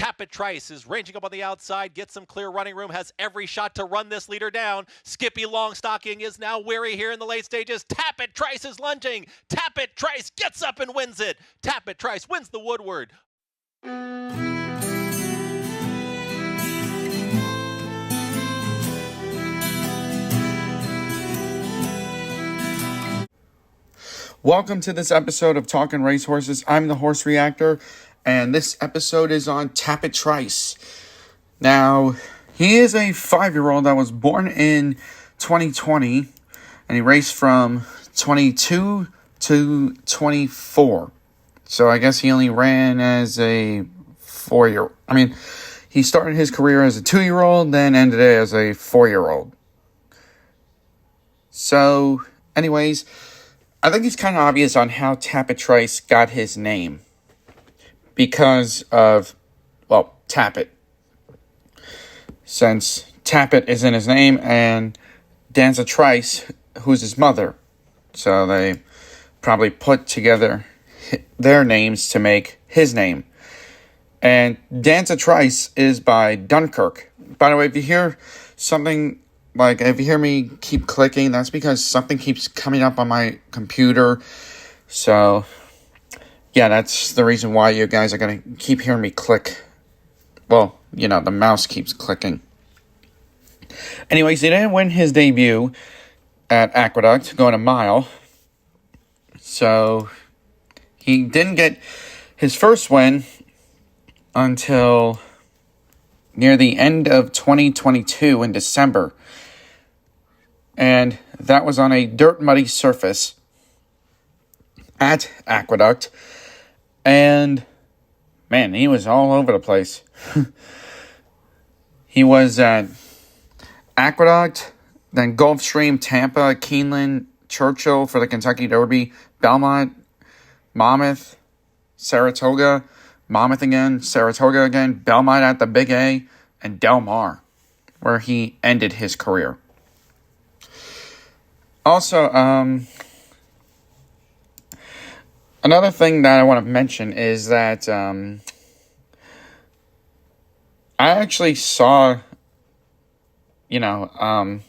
Tapit Trice is ranging up on the outside, gets some clear running room, has every shot to run this leader down. Skippy Longstocking is now weary here in the late stages. Tapit Trice is lunging. Tapit Trice gets up and wins it. Tapit Trice wins the Woodward. Welcome to this episode of Talking Racehorses. I'm the Horse Reactor, and this episode is on Tapit Trice. Now, he is a 5-year-old that was born in 2020, and he raced from 22 to 24. So I guess he only ran as a 4-year-old. He started his career as a 2-year-old, then ended it as a 4-year-old. So, anyways, I think it's kind of obvious on how Tapit Trice got his name. Because of, Tapit. Since Tapit is in his name, and Danza Trice, who's his mother. So they probably put together their names to make his name. And Danza Trice is by Dunkirk. By the way, if you hear something, if you hear me keep clicking, that's because something keeps coming up on my computer. So, yeah, that's the reason why you guys are going to keep hearing me click. Well, the mouse keeps clicking. Anyways, he didn't win his debut at Aqueduct, going a mile. So, he didn't get his first win until near the end of 2022 in December. And that was on a dirt muddy surface at Aqueduct. And, man, he was all over the place. He was at Aqueduct, then Gulfstream, Tampa, Keeneland, Churchill for the Kentucky Derby, Belmont, Monmouth, Saratoga, Monmouth again, Saratoga again, Belmont at the Big A, and Del Mar, where he ended his career. Also, another thing that I want to mention is that I actually saw, him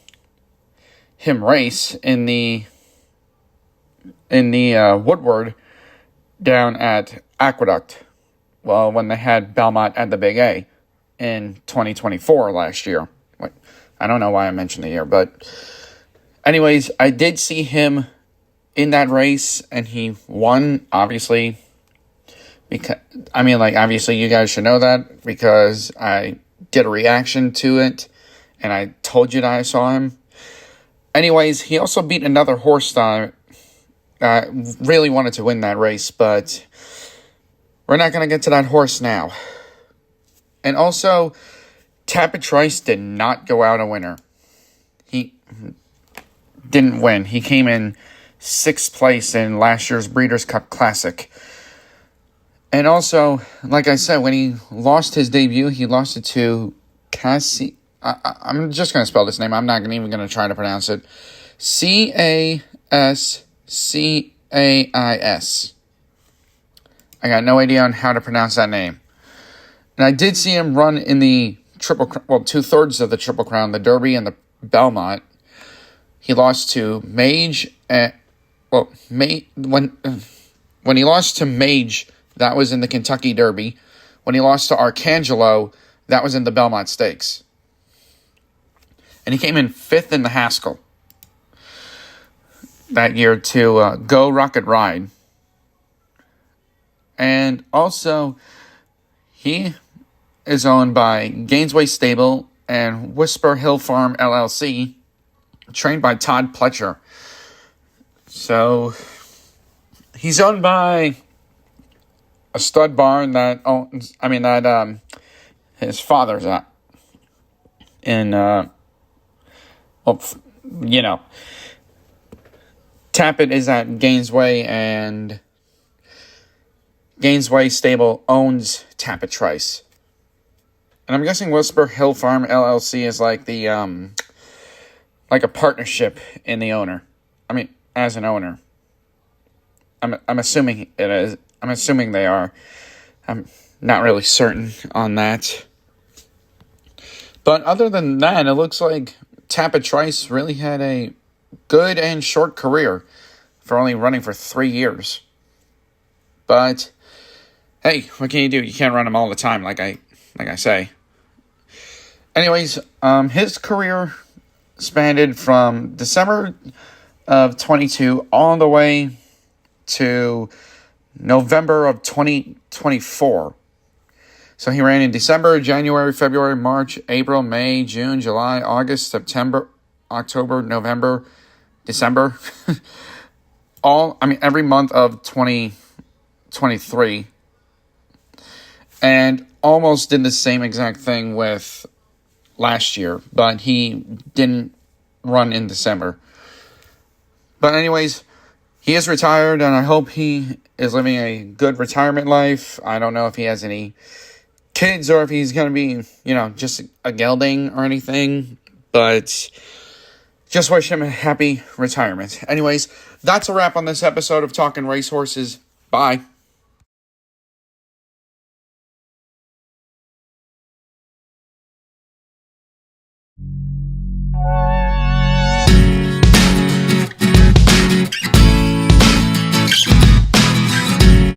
race in the Woodward down at Aqueduct. Well, when they had Belmont at the Big A in 2024 last year. I don't know why I mentioned the year, but anyways, I did see him in that race, and he won, obviously. Obviously you guys should know that because I did a reaction to it, and I told you that I saw him. Anyways, he also beat another horse that really wanted to win that race, but we're not going to get to that horse now. And also, Tapit Trice did not go out a winner. He didn't win. He came in 6th place in last year's Breeders' Cup Classic. And also, like I said, when he lost his debut, he lost it to Cassie. I'm just going to spell this name. I'm not even going to try to pronounce it. Cascais. I got no idea on how to pronounce that name. And I did see him run in the two-thirds of the Triple Crown, the Derby and the Belmont. He lost to Mage. When he lost to Mage, that was in the Kentucky Derby. When he lost to Arcangelo, that was in the Belmont Stakes. And he came in 5th in the Haskell that year to Go Rocket Ride. And also, he is owned by Gainesway Stable and Whisper Hill Farm LLC, trained by Todd Pletcher. So, he's owned by a stud barn that his father's at. And, Tapit is at Gainesway, and Gainesway Stable owns Tapit Trice. And I'm guessing Whisper Hill Farm LLC is like the, like a partnership in the owner. As an owner. I'm assuming it is. I'm assuming they are. not really certain on that. But other than that, it looks like Tapit Trice really had a good and short career for only running for 3 years. But hey, what can you do? You can't run them all the time, like I say. Anyways, his career spanned from December of 22 all the way to November of 2024. So he ran in December, January, February, March, April, May, June, July, August, September, October, November, December. Every month of 2023. And almost did the same exact thing with last year, but he didn't run in December. But anyways, he is retired, and I hope he is living a good retirement life. I don't know if he has any kids or if he's going to be, just a gelding or anything, but just wish him a happy retirement. Anyways, that's a wrap on this episode of Talking Racehorses. Bye.